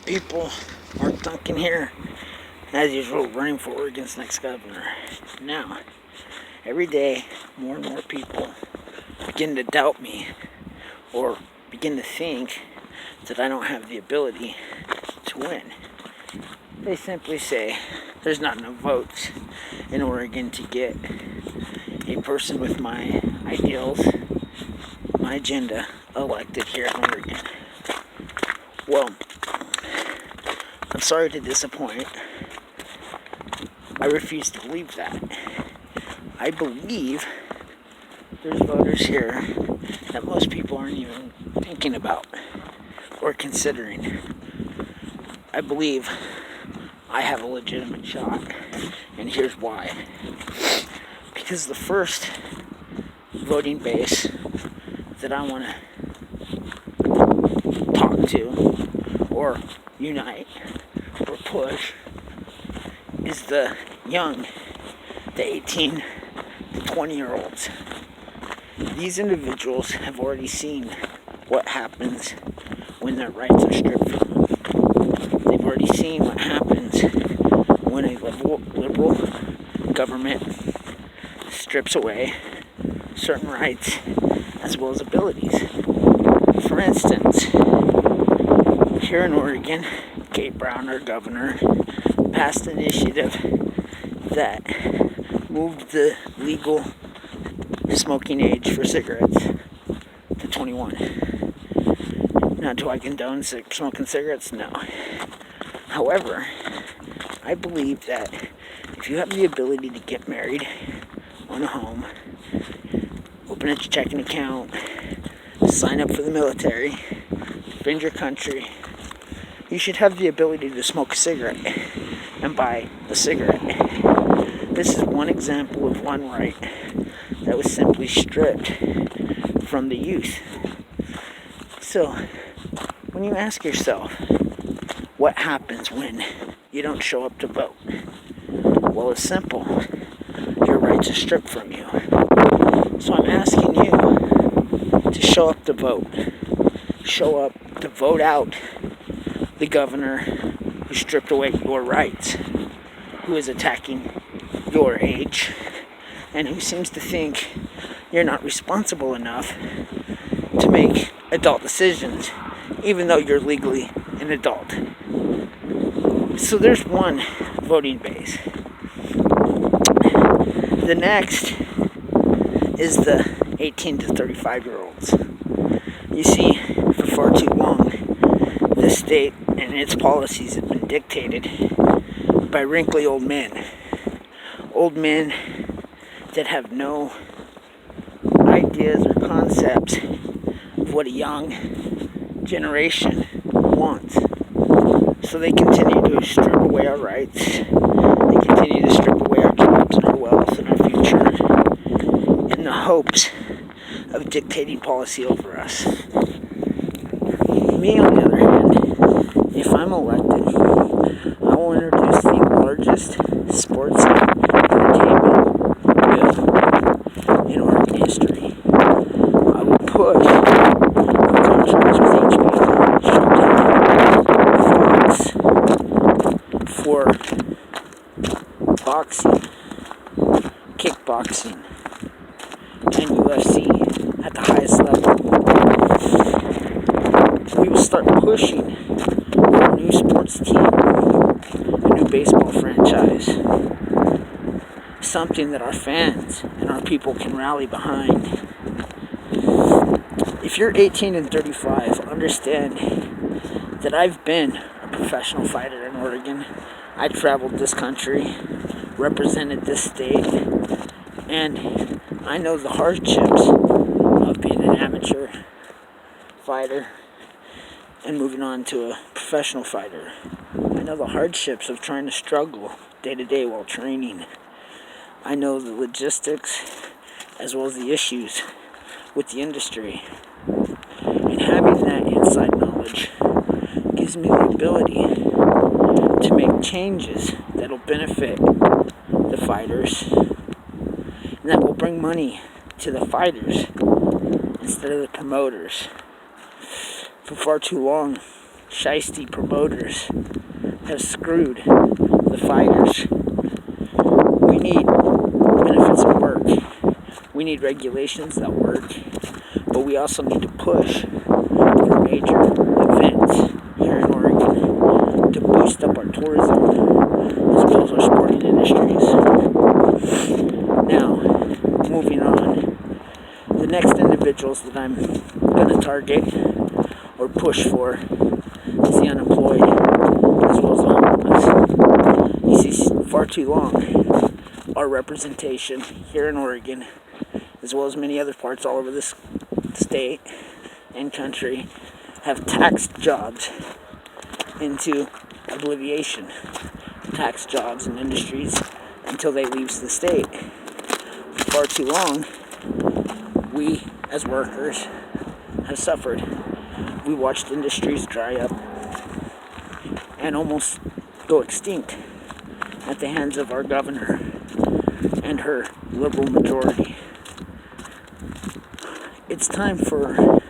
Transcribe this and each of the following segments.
people? Mark Duncan here, as usual, running for Oregon's next governor. Now, every day, more and more people begin to doubt me or begin to think that I don't have the ability to win. They simply say there's not enough votes in Oregon to get a person with my ideals, my agenda, elected here in Oregon. Well, I'm sorry to disappoint. I refuse to believe that. I believe there's voters here that most people aren't even thinking about or considering. I believe I have a legitimate shot, and here's why. Because the first voting base that I want to talk to or unite or push is the young, the 18 to 20-year-olds. These individuals have already seen what happens when their rights are stripped from them. They've already seen what happens when a liberal government strips away certain rights as well as abilities. For instance, here in Oregon, Kate Brown, our governor, passed an initiative that moved the legal smoking age for cigarettes to 21. Now, do I condone smoking cigarettes? No. However, I believe that if you have the ability to get married, own a home, open a checking account, sign up for the military, defend your country, you should have the ability to smoke a cigarette and buy a cigarette. This is one example of one right that was simply stripped from the youth. So, when you ask yourself, what happens when you don't show up to vote? Well, it's simple. Your rights are stripped from you. So I'm asking you to show up to vote. Show up to vote out the governor who stripped away your rights, who is attacking your age, and who seems to think you're not responsible enough to make adult decisions, even though you're legally an adult. So there's one voting base. The next is the 18 to 35-year-olds. You see, for far too long, this state and its policies have been dictated by wrinkly old men. Old men that have no ideas or concepts of what a young generation wants. So they continue to strip away our rights. They continue to strip away our jobs and our wealth and our future in the hopes of dictating policy over us. Me, on the other hand, if I'm elected, I will introduce the largest sports entertainment bill in Oregon history. I will push contracts with HBO, Showtime, Fox for boxing, kickboxing, and UFC at the highest level. We will start pushing for a new sports team, a new baseball franchise, something that our fans and our people can rally behind. If you're 18 and 35, understand that I've been a professional fighter in Oregon. I traveled this country, represented this state, and I know the hardships of being an amateur fighter and moving on to a professional fighter. I know the hardships of trying to struggle day to day while training. I know the logistics as well as the issues with the industry. And having that inside knowledge gives me the ability to make changes that'll benefit the fighters and that will bring money to the fighters instead of the promoters. For far too long, shiesty promoters have screwed the fighters. We need benefits that work. We need regulations that work. But we also need to push for major events here in Oregon to boost up our tourism as well as our sporting industries. Now, moving on, the next individuals that I'm going to target or push for is the unemployed as well as the homeless. You see, far too long, our representation here in Oregon, as well as many other parts all over this state and country, have taxed jobs into oblivion, taxed jobs and industries until they leave the state. For far too long, we as workers have suffered. We watched industries dry up and almost go extinct at the hands of our governor and her liberal majority. It's time for a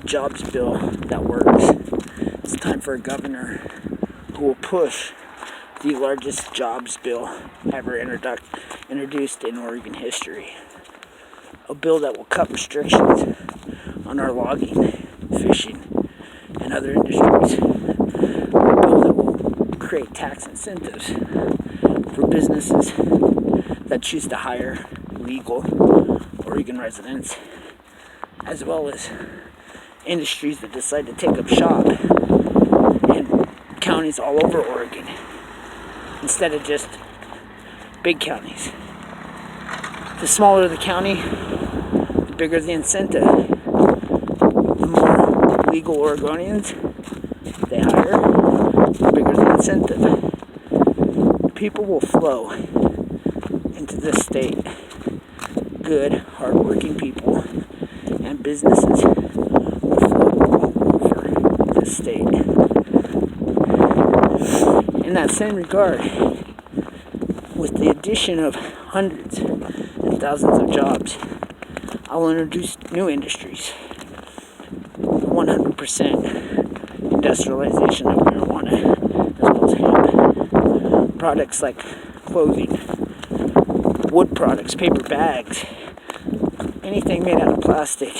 jobs bill that works. It's time for a governor who will push the largest jobs bill ever introduced in Oregon history. A bill that will cut restrictions on our logging, fishing, and other industries. A bill that will create tax incentives for businesses that choose to hire legal Oregon residents, as well as industries that decide to take up shop in counties all over Oregon instead of just big counties. The smaller the county, the bigger the incentive. The more legal Oregonians they hire, the bigger the incentive. People will flow into this state. Good, hardworking people and businesses will flow all over this state. In that same regard, with the addition of hundreds and thousands of jobs, I will introduce new industries. 100% industrialization of marijuana, as well as hemp. Products like clothing, wood products, paper bags, anything made out of plastic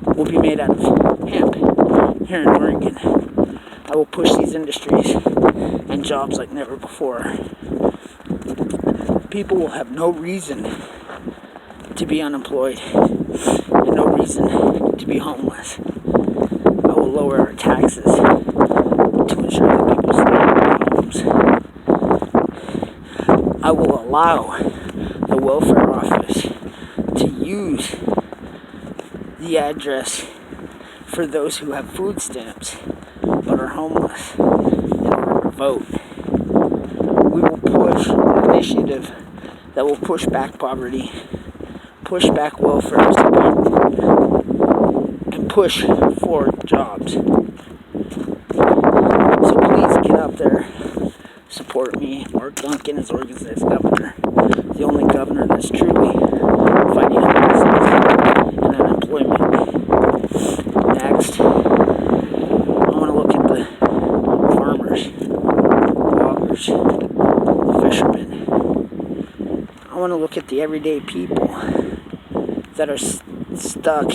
will be made out of hemp here in Oregon. I will push these industries and jobs like never before. People will have no reason to be unemployed and no reason to be homeless. I will lower our taxes to ensure that people stay in their homes. I will allow the welfare office to use the address for those who have food stamps but are homeless in order to vote. We will push an initiative that will push back poverty, push back welfare support, and push for jobs. So please get out there, support me, or Duncan as Oregon's next governor, the only governor that's truly fighting homelessness and unemployment. Next, I want to look at the farmers, loggers, the fishermen. I want to look at the everyday people that are stuck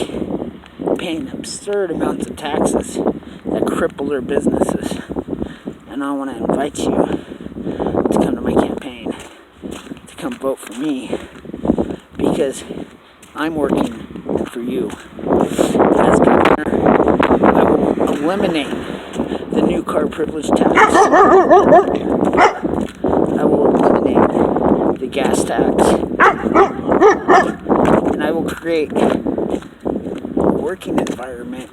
paying absurd amounts of taxes that cripple their businesses. And I want to invite you to come to my campaign, to come vote for me, because I'm working for you. As governor, I will eliminate the new car privilege tax. I will eliminate the gas tax. And I will create a working environment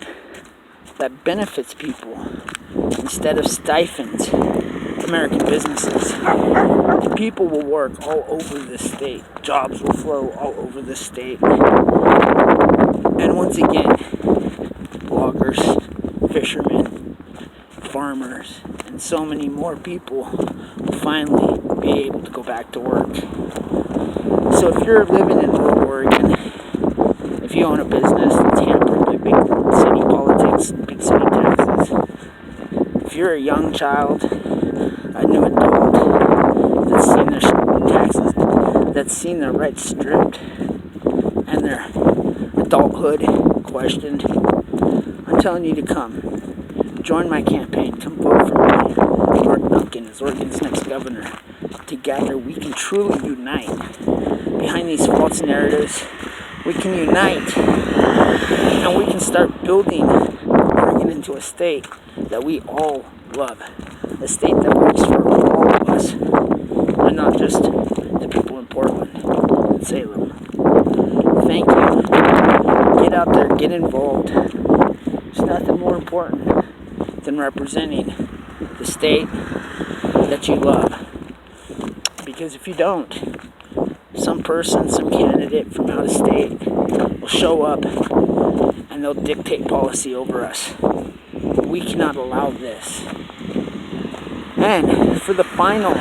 that benefits people instead of stifles American businesses. People will work all over this state. Jobs will flow all over this state. And once again, loggers, fishermen, farmers, and so many more people will finally be able to go back to work. So if you're living in rural Oregon, if you own a business that's hampered by big city politics, big city taxes, if you're a young child, a new adult that's seen their taxes, that's seen their rights stripped and their adulthood questioned, I'm telling you to come. Join my campaign. Come vote for me, for Duncan as Oregon's next governor. Together we can truly unite behind these false narratives. We can unite and we can start building Oregon into a state that we all love. A state that works for all of us and not just the people in Portland and Salem. Thank you. Get out there, get involved. There's nothing more important than representing the state that you love. Because if you don't, some person, some candidate from out of state will show up and they'll dictate policy over us. We cannot allow this. And for the final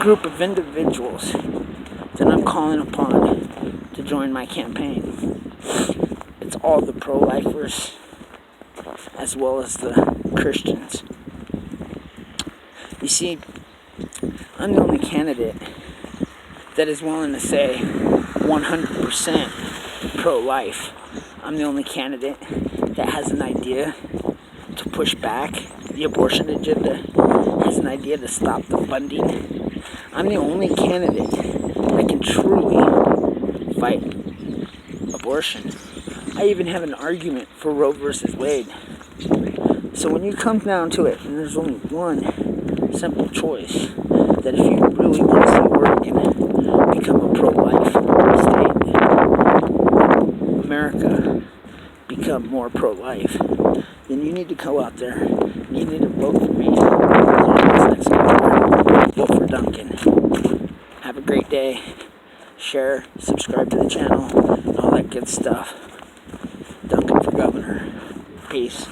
group of individuals that I'm calling upon to join my campaign, it's all the pro-lifers as well as the Christians. You see, I'm the only candidate that is willing to say 100% pro-life. I'm the only candidate that has an idea to push back the abortion agenda, has an idea to stop the funding. I'm the only candidate that can truly fight abortion. I even have an argument for Roe versus Wade. So when you come down to it, and there's only one simple choice, that if you really want to see Oregon become a pro-life state, America become more pro-life, then you need to go out there and you need to vote for me. Vote for Duncan. Have a great day. Share, subscribe to the channel, and all that good stuff. Duncan for governor. Peace.